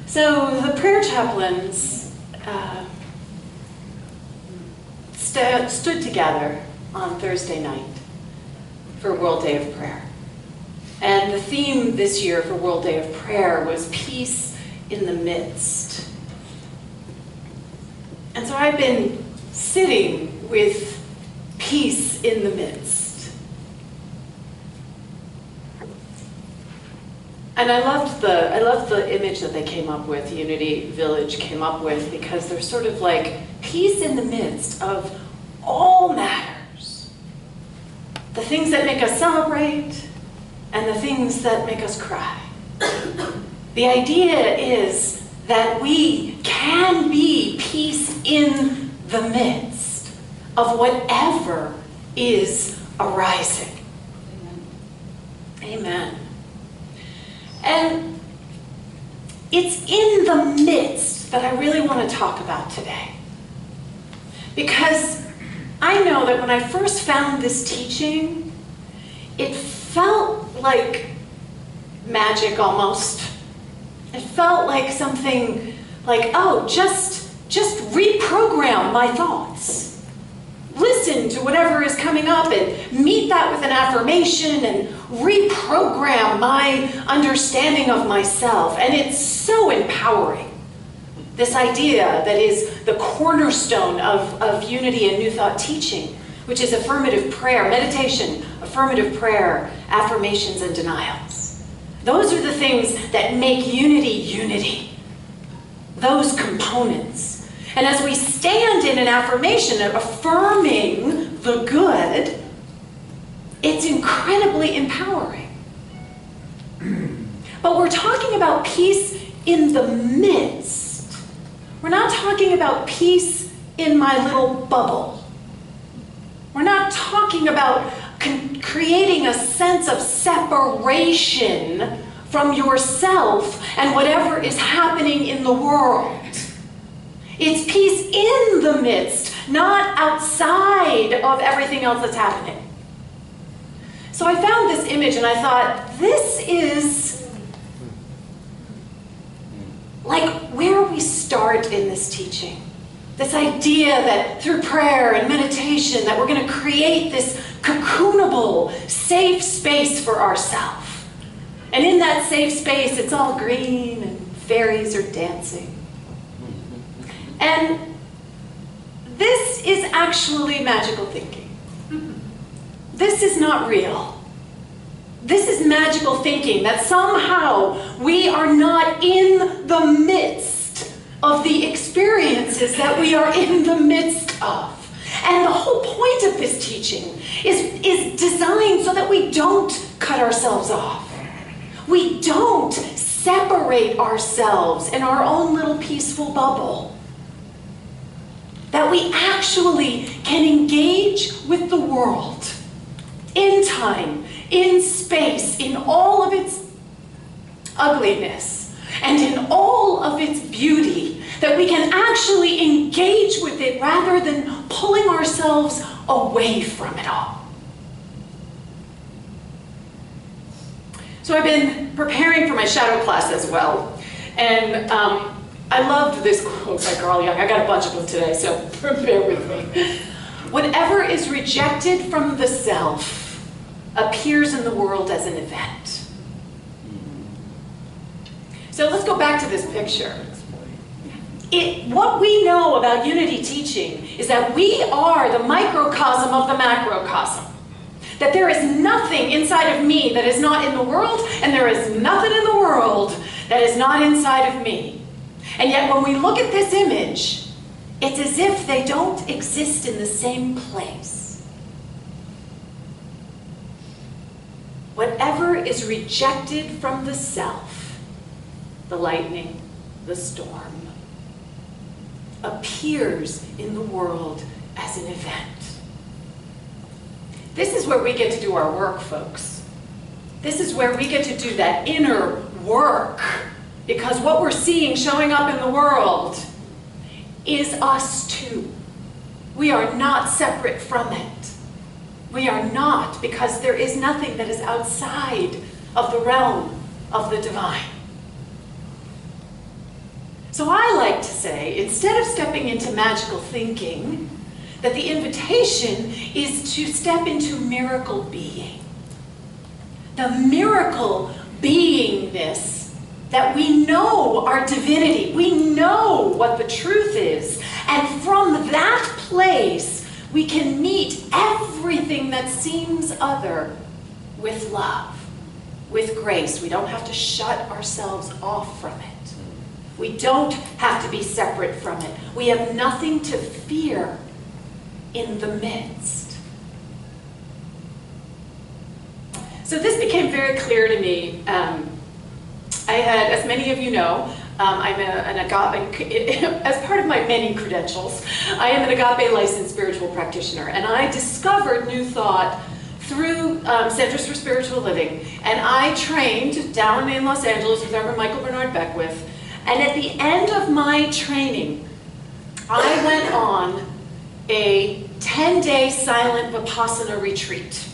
So the prayer chaplains stood together on Thursday night for World Day of Prayer. And the theme this year for World Day of Prayer was peace in the midst. And so I've been sitting with peace in the midst. And I loved the image that they came up with, Unity Village came up with, because they're sort of like peace in the midst of all matters. The things that make us celebrate and the things that make us cry. The idea is that we can be peace in the midst of whatever is arising. Amen. Amen. And it's in the midst that I really want to talk about today. Because I know that when I first found this teaching, it felt like magic almost. It felt like something like, oh, just reprogram my thoughts. Listen to whatever is coming up and meet that with an affirmation and reprogram my understanding of myself. And it's so empowering. This idea that is the cornerstone of Unity and New Thought teaching, which is affirmative prayer, meditation, affirmative prayer, affirmations, and denials. Those are the things that make Unity unity. Those components. And as we stand in an affirmation of affirming the good, it's incredibly empowering. But we're talking about peace in the midst. We're not talking about peace in my little bubble. We're not talking about creating a sense of separation from yourself and whatever is happening in the world. It's peace in the midst, not outside of everything else that's happening. So I found this image and I thought, this is like where we start in this teaching. This idea that through prayer and meditation that we're going to create this cocoonable, safe space for ourselves. And in that safe space, it's all green and fairies are dancing. And this is actually magical thinking. This is not real. This is magical thinking, that somehow we are not in the midst of the experiences that we are in the midst of. And the whole point of this teaching is designed so that we don't cut ourselves off. We don't separate ourselves in our own little peaceful bubble. That we actually can engage with the world in time, in space, in all of its ugliness, and in all of its beauty, that we can actually engage with it rather than pulling ourselves away from it all. So I've been preparing for my shadow class as well, and I loved this quote by Carl Jung. I got a bunch of them today, so bear with me. Whatever is rejected from the self appears in the world as an event. So let's go back to this picture. What we know about Unity teaching is that we are the microcosm of the macrocosm. That there is nothing inside of me that is not in the world, and there is nothing in the world that is not inside of me. And yet when we look at this image, it's as if they don't exist in the same place. Whatever is rejected from the self, the lightning, the storm, appears in the world as an event. This is where we get to do our work, folks. This is where we get to do that inner work. Because what we're seeing showing up in the world is us too. We are not separate from it. We are not, because there is nothing that is outside of the realm of the divine. So I like to say, instead of stepping into magical thinking, that the invitation is to step into miracle being. The miracle beingness that we know our divinity, we know what the truth is, and from that place we can meet everything that seems other with love, with grace. We don't have to shut ourselves off from it. We don't have to be separate from it. We have nothing to fear in the midst. So this became very clear to me. I had, as many of you know, I'm an agape, as part of my many credentials, I am an agape licensed spiritual practitioner, and I discovered New Thought through Centers for Spiritual Living, and I trained down in Los Angeles with Reverend Michael Bernard Beckwith, and at the end of my training, I went on a 10-day silent Vipassana retreat.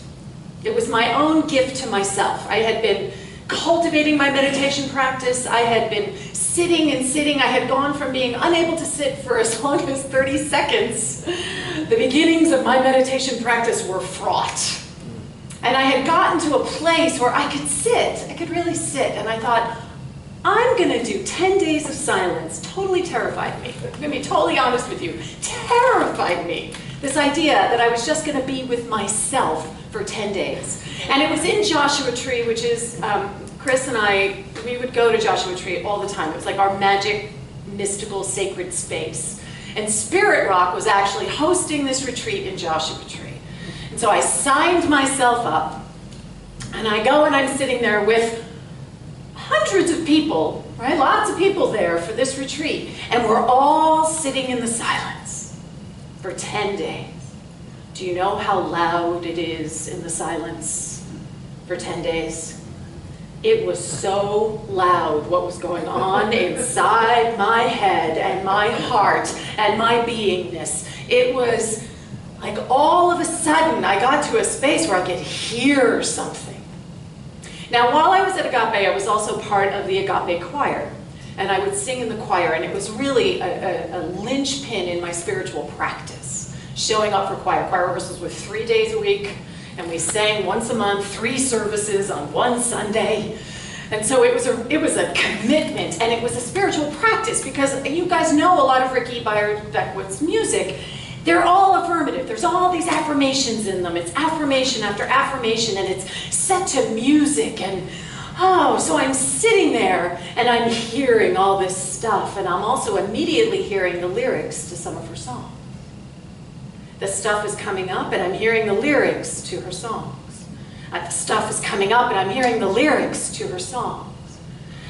It was my own gift to myself. I had been cultivating my meditation practice. I had been sitting and sitting. I had gone from being unable to sit for as long as 30 seconds. The beginnings of my meditation practice were fraught. And I had gotten to a place where I could sit. I could really sit. And I thought, I'm going to do 10 days of silence. Totally terrified me. I'm going to be totally honest with you. Terrified me. This idea that I was just going to be with myself for 10 days. And it was in Joshua Tree, which is, Chris and I, we would go to Joshua Tree all the time. It was like our magic, mystical, sacred space. And Spirit Rock was actually hosting this retreat in Joshua Tree. And so I signed myself up, and I go and I'm sitting there with hundreds of people, right? Lots of people there for this retreat. And we're all sitting in the silence for 10 days. Do you know how loud it is in the silence for 10 days? It was so loud what was going on inside my head and my heart and my beingness. It was like all of a sudden I got to a space where I could hear something. Now, while I was at Agape, I was also part of the Agape choir. And I would sing in the choir, and it was really a linchpin in my spiritual practice. Showing up for choir. Choir rehearsals were 3 days a week, and we sang once a month, 3 services on one Sunday. And so it was a commitment, and it was a spiritual practice, because you guys know a lot of Ricky Beckwith's music. They're all affirmative. There's all these affirmations in them. It's affirmation after affirmation, and it's set to music. And oh, so I'm sitting there, and I'm hearing all this stuff, and I'm also immediately hearing the lyrics to some of her songs. The stuff is coming up, and I'm hearing the lyrics to her songs. The stuff is coming up, and I'm hearing the lyrics to her songs.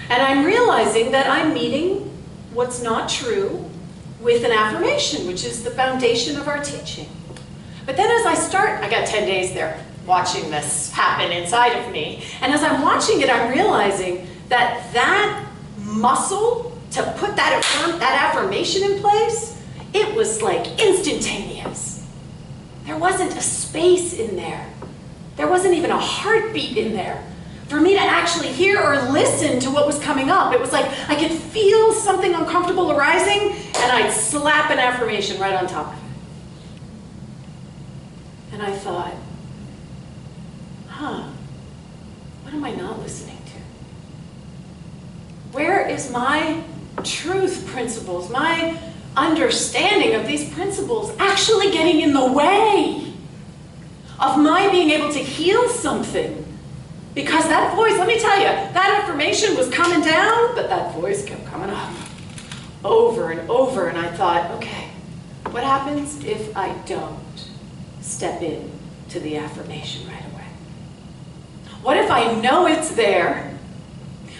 And I'm realizing that I'm meeting what's not true with an affirmation, which is the foundation of our teaching. But then as I got 10 days there watching this happen inside of me, and as I'm watching it, I'm realizing that that muscle to put that affirmation in place, it was like instantaneous. There wasn't a space in there. There wasn't even a heartbeat in there for me to actually hear or listen to what was coming up. It was like I could feel something uncomfortable arising, and I'd slap an affirmation right on top of it. And I thought, what am I not listening to? Where is my truth principles, my understanding of these principles actually getting in the way of my being able to heal something? Because that voice, let me tell you, that affirmation was coming down, but that voice kept coming up over and over. And I thought, okay, what happens if I don't step in to the affirmation right away? What if I know it's there?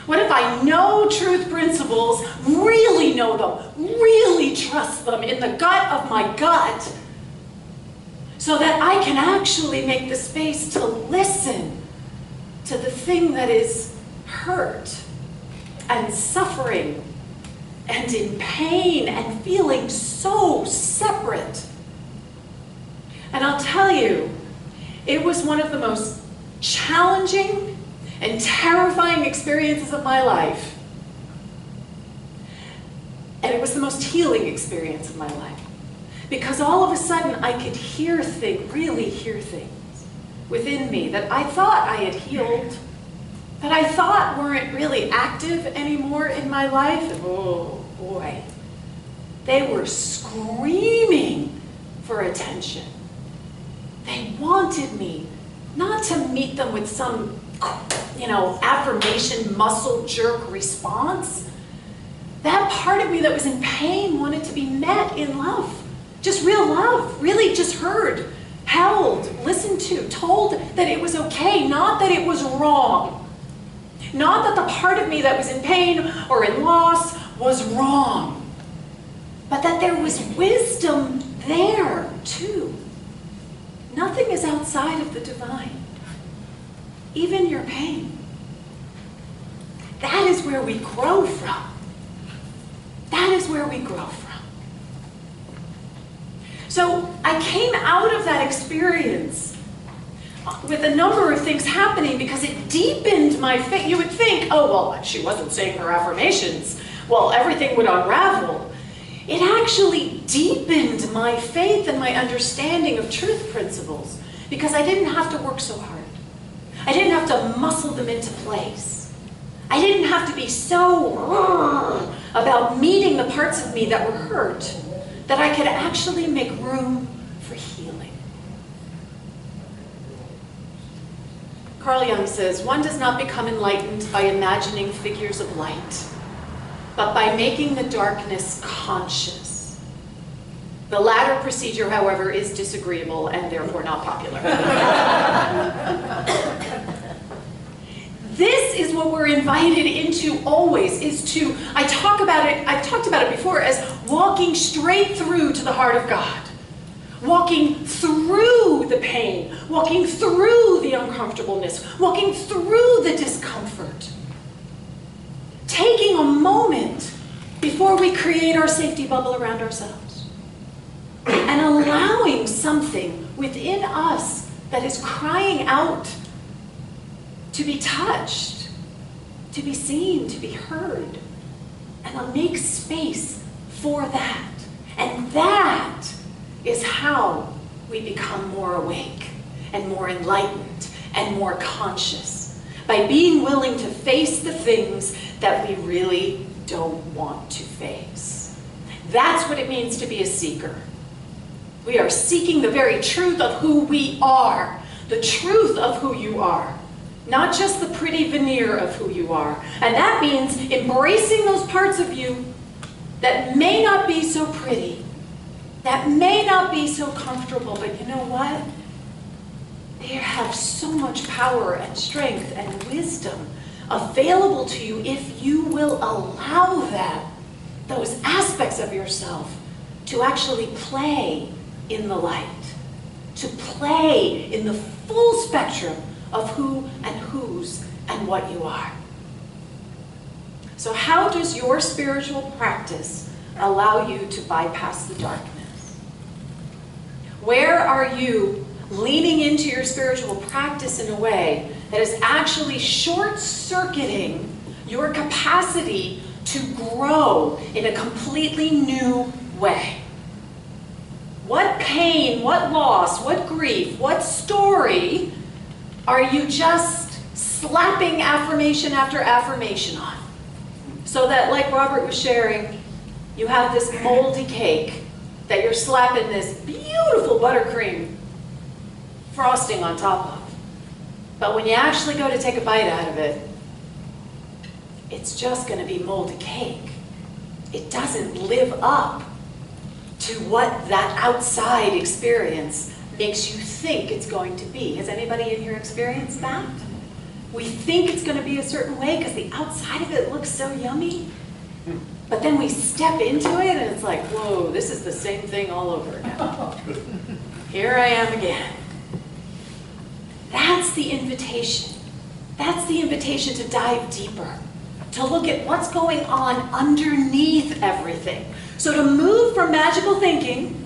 What if I know truth principles, really know them, really trust them in the gut of my gut, so that I can actually make the space to listen to the thing that is hurt and suffering and in pain and feeling so separate? And I'll tell you, it was one of the most challenging and terrifying experiences of my life. And it was the most healing experience of my life. Because all of a sudden I could really hear things within me that I thought I had healed, that I thought weren't really active anymore in my life. And oh boy, they were screaming for attention. They wanted me not to meet them with some, affirmation muscle jerk response. That part of me that was in pain wanted to be met in love. Just real love, really just heard, held, listened to, told that it was okay, not that it was wrong. Not that the part of me that was in pain or in loss was wrong, but that there was wisdom there too. Nothing is outside of the divine, even your pain. That is where we grow from. That is where we grow from. So I came out of that experience with a number of things happening because it deepened my faith. You would think, oh, well, she wasn't saying her affirmations. Well, everything would unravel. It actually deepened my faith and my understanding of truth principles because I didn't have to work so hard. I didn't have to muscle them into place. I didn't have to be so about meeting the parts of me that were hurt, that I could actually make room for healing. Carl Jung says, one does not become enlightened by imagining figures of light, but by making the darkness conscious. The latter procedure, however, is disagreeable and therefore not popular. This is what we're invited into always, is to, I've talked about it before as walking straight through to the heart of God. Walking through the pain, walking through the uncomfortableness, walking through the discomfort. Taking a moment before we create our safety bubble around ourselves. And allowing something within us that is crying out to be touched, to be seen, to be heard, and I'll make space for that. And that is how we become more awake and more enlightened and more conscious, by being willing to face the things that we really don't want to face. That's what it means to be a seeker. We are seeking the very truth of who we are, the truth of who you are. Not just the pretty veneer of who you are. And that means embracing those parts of you that may not be so pretty, that may not be so comfortable, but you know what? They have so much power and strength and wisdom available to you if you will allow them, those aspects of yourself, to actually play in the light, to play in the full spectrum of who and whose and what you are. So how does your spiritual practice allow you to bypass the darkness? Where are you leaning into your spiritual practice in a way that is actually short-circuiting your capacity to grow in a completely new way? What pain, what loss, what grief, what story are you just slapping affirmation after affirmation on? So that, like Robert was sharing, you have this moldy cake that you're slapping this beautiful buttercream frosting on top of. But when you actually go to take a bite out of it, it's just going to be moldy cake. It doesn't live up to what that outside experience makes you think it's going to be. Has anybody in here experienced that? We think it's going to be a certain way because the outside of it looks so yummy. But then we step into it and it's like, whoa, this is the same thing all over now. Here I am again. That's the invitation. That's the invitation to dive deeper, to look at what's going on underneath everything. So to move from magical thinking,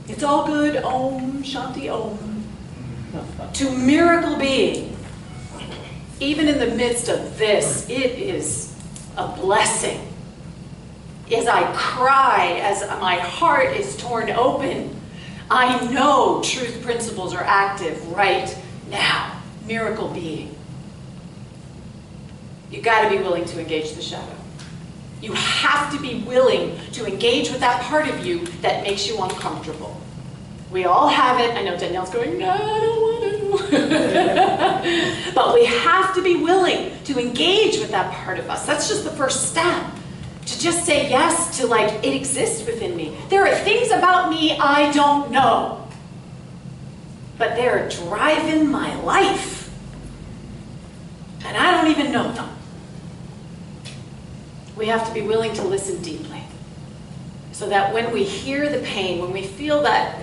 it's all good, Om, Shanti Om, to miracle being. Even in the midst of this, it is a blessing. as I cry, as my heart is torn open, I know truth principles are active right now. Miracle being. You got to be willing to engage the shadow. You have to be willing to engage with that part of you that makes you uncomfortable. We all have it. I know Danielle's going, no, I don't want to. But we have to be willing to engage with that part of us. That's just the first step. To just say yes to, like, it exists within me. There are things about me I don't know, but they're driving my life. And I don't even know them. We have to be willing to listen deeply. So that when we hear the pain, when we feel that,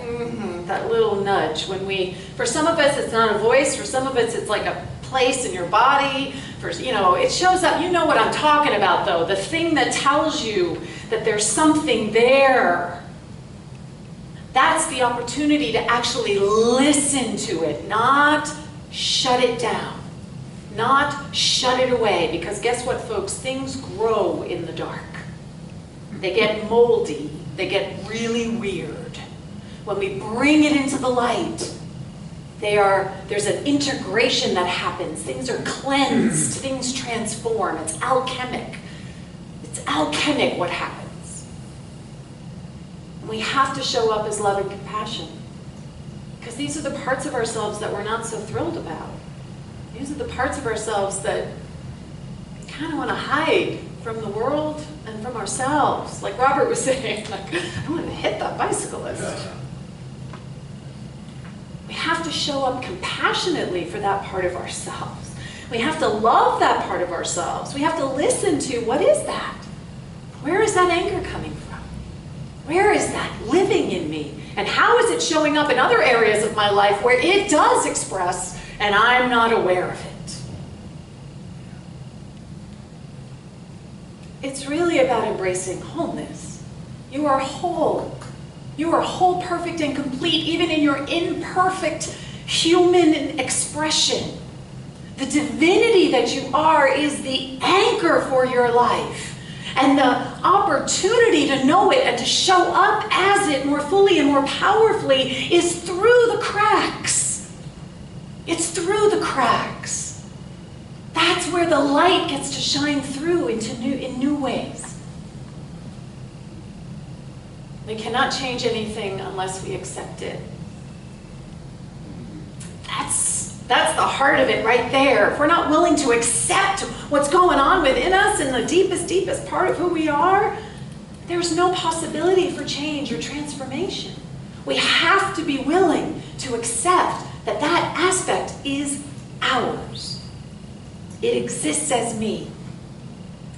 that little nudge, for some of us it's not a voice, for some of us it's like a place in your body, it shows up, you know what I'm talking about though, the thing that tells you that there's something there. That's the opportunity to actually listen to it, not shut it down, not shut it away, because guess what, folks, things grow in the dark. They get moldy, they get really weird. When we bring it into the light, there's an integration that happens. Things are cleansed, things transform. It's alchemic. It's alchemic what happens. And we have to show up as love and compassion, because these are the parts of ourselves that we're not so thrilled about. These are the parts of ourselves that we kind of want to hide from the world and from ourselves. Like Robert was saying, like, I want to hit that bicyclist. We have to show up compassionately for that part of ourselves. We have to love that part of ourselves. We have to listen to, what is that? Where is that anger coming from? Where is that living in me? And how is it showing up in other areas of my life where it does express and I'm not aware of it? It's really about embracing wholeness. You are whole. You are whole, perfect, and complete, even in your imperfect human expression. The divinity that you are is the anchor for your life. And the opportunity to know it and to show up as it more fully and more powerfully is through the cracks. It's through the cracks. That's where the light gets to shine through in new ways. We cannot change anything unless we accept it. That's the heart of it right there. If we're not willing to accept what's going on within us in the deepest, deepest part of who we are, there's no possibility for change or transformation. We have to be willing to accept that that aspect is ours. It exists as me.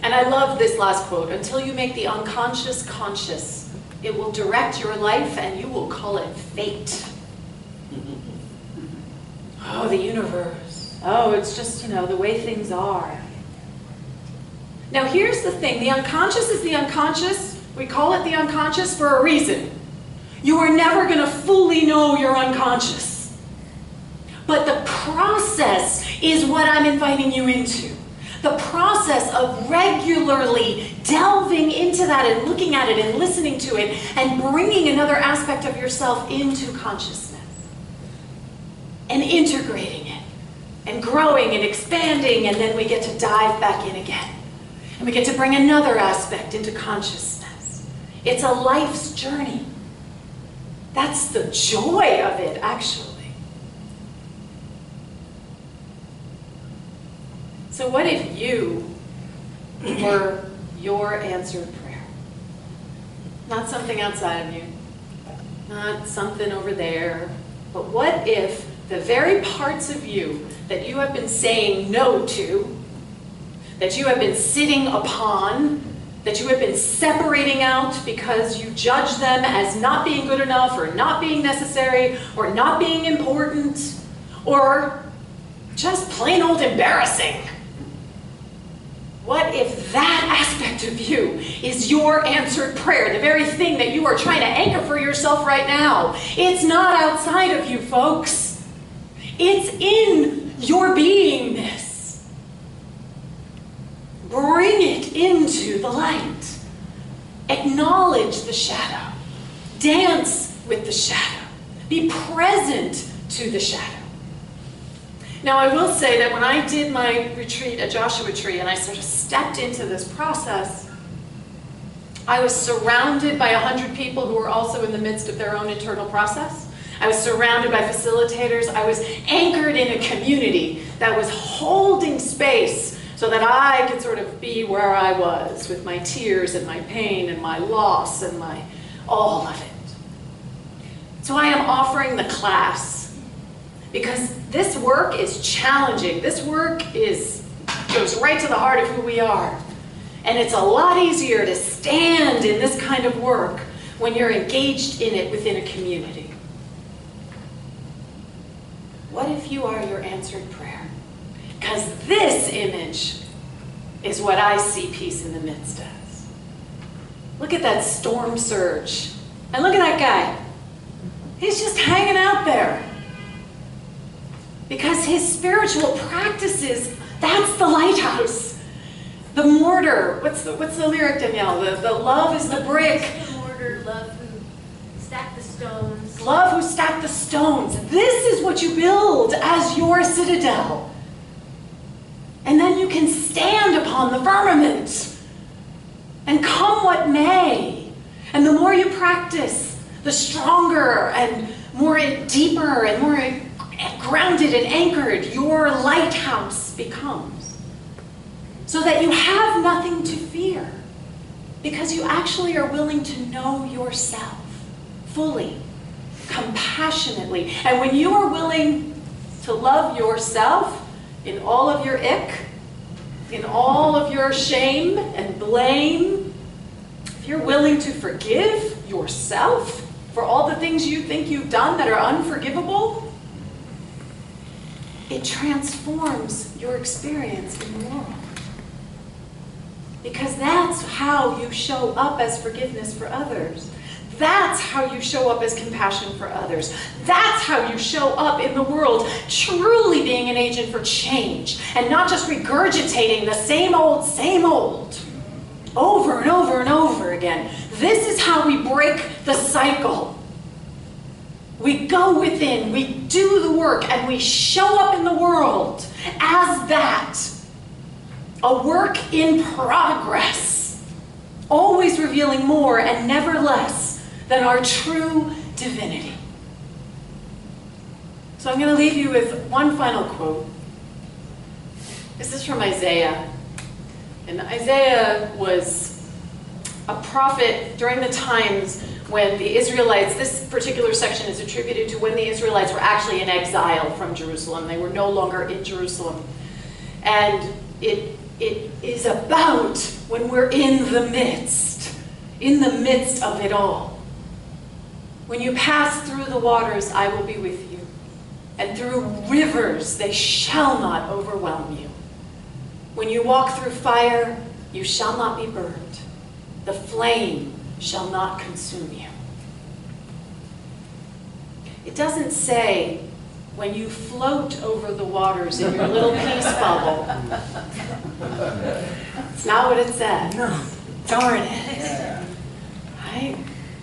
And I love this last quote, until you make the unconscious conscious, it will direct your life and you will call it fate. Oh, the universe. Oh, it's just, the way things are. Now here's the thing, the unconscious is the unconscious. We call it the unconscious for a reason. You are never going to fully know your unconscious. But the process is what I'm inviting you into. The process of regularly delving into that and looking at it and listening to it and bringing another aspect of yourself into consciousness and integrating it and growing and expanding, and then we get to dive back in again and we get to bring another aspect into consciousness. It's a life's journey. That's the joy of it, actually. So what if you were your answered prayer? Not something outside of you, not something over there, but what if the very parts of you that you have been saying no to, that you have been sitting upon, that you have been separating out because you judge them as not being good enough or not being necessary or not being important or just plain old embarrassing? What if that aspect of you is your answered prayer, the very thing that you are trying to anchor for yourself right now? It's not outside of you, folks. It's in your beingness. Bring it into the light. Acknowledge the shadow. Dance with the shadow. Be present to the shadow. Now, I will say that when I did my retreat at Joshua Tree and I sort of stepped into this process, I was surrounded by 100 people who were also in the midst of their own internal process. I was surrounded by facilitators. I was anchored in a community that was holding space so that I could sort of be where I was with my tears and my pain and my loss and my all of it. So I am offering the class because this work is challenging. This work goes right to the heart of who we are. And it's a lot easier to stand in this kind of work when you're engaged in it within a community. What if you are your answered prayer? Because this image is what I see peace in the midst as. Look at that storm surge. And look at that guy. He's just hanging out there. Because his spiritual practices, that's the lighthouse. The mortar, what's the lyric, Danielle? The love is the brick. The mortar, love who stacked the stones. Love who stacked the stones. This is what you build as your citadel. And then you can stand upon the firmament. And come what may. And the more you practice, the stronger and more deeper and more grounded and anchored your lighthouse becomes. So that you have nothing to fear. Because you actually are willing to know yourself fully, compassionately. And when you are willing to love yourself in all of your ick, in all of your shame and blame, if you're willing to forgive yourself for all the things you think you've done that are unforgivable, it transforms your experience in the world. Because that's how you show up as forgiveness for others. That's how you show up as compassion for others. That's how you show up in the world, truly being an agent for change, and not just regurgitating the same old, over and over and over again. This is how we break the cycle. We go within, we do the work, and we show up in the world as that. A work in progress, always revealing more and never less than our true divinity. So I'm going to leave you with one final quote. This is from Isaiah. And Isaiah was a prophet during the times when the Israelites, this particular section is attributed to when the Israelites were actually in exile from Jerusalem. They were no longer in Jerusalem. And it is about when we're in the midst of it all. When you pass through the waters, I will be with you. And through rivers, they shall not overwhelm you. When you walk through fire, you shall not be burned. The flame shall not consume you. It doesn't say, when you float over the waters in your little peace bubble. It's not what it says. No. Darn it. Right?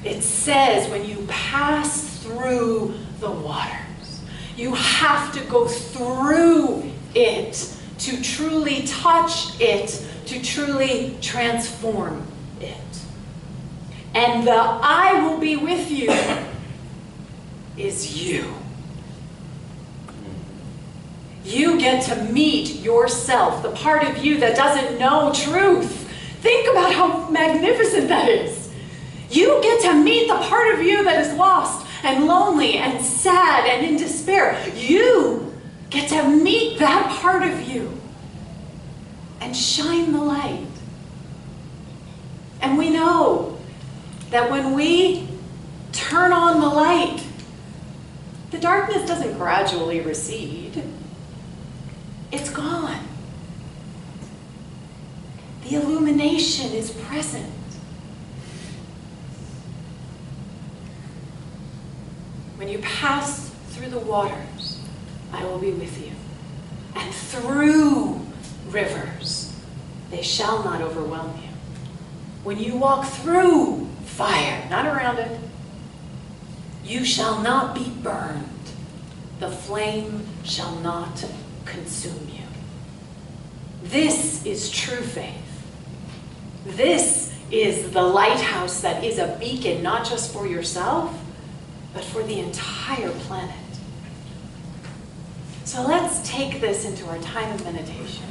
It says when you pass through the waters, you have to go through it to truly touch it, to truly transform it. And the I will be with you is you. You get to meet yourself, the part of you that doesn't know truth. Think about how magnificent that is. You get to meet the part of you that is lost and lonely and sad and in despair. You get to meet that part of you and shine the light. And we know that when we turn on the light, the darkness doesn't gradually recede. It's gone. The illumination is present. When you pass through the waters, I will be with you. And through rivers, they shall not overwhelm you. when you walk through fire, not around it, you shall not be burned. The flame shall not consume you. This is true faith. This is the lighthouse that is a beacon, not just for yourself, but for the entire planet. So let's take this into our time of meditation.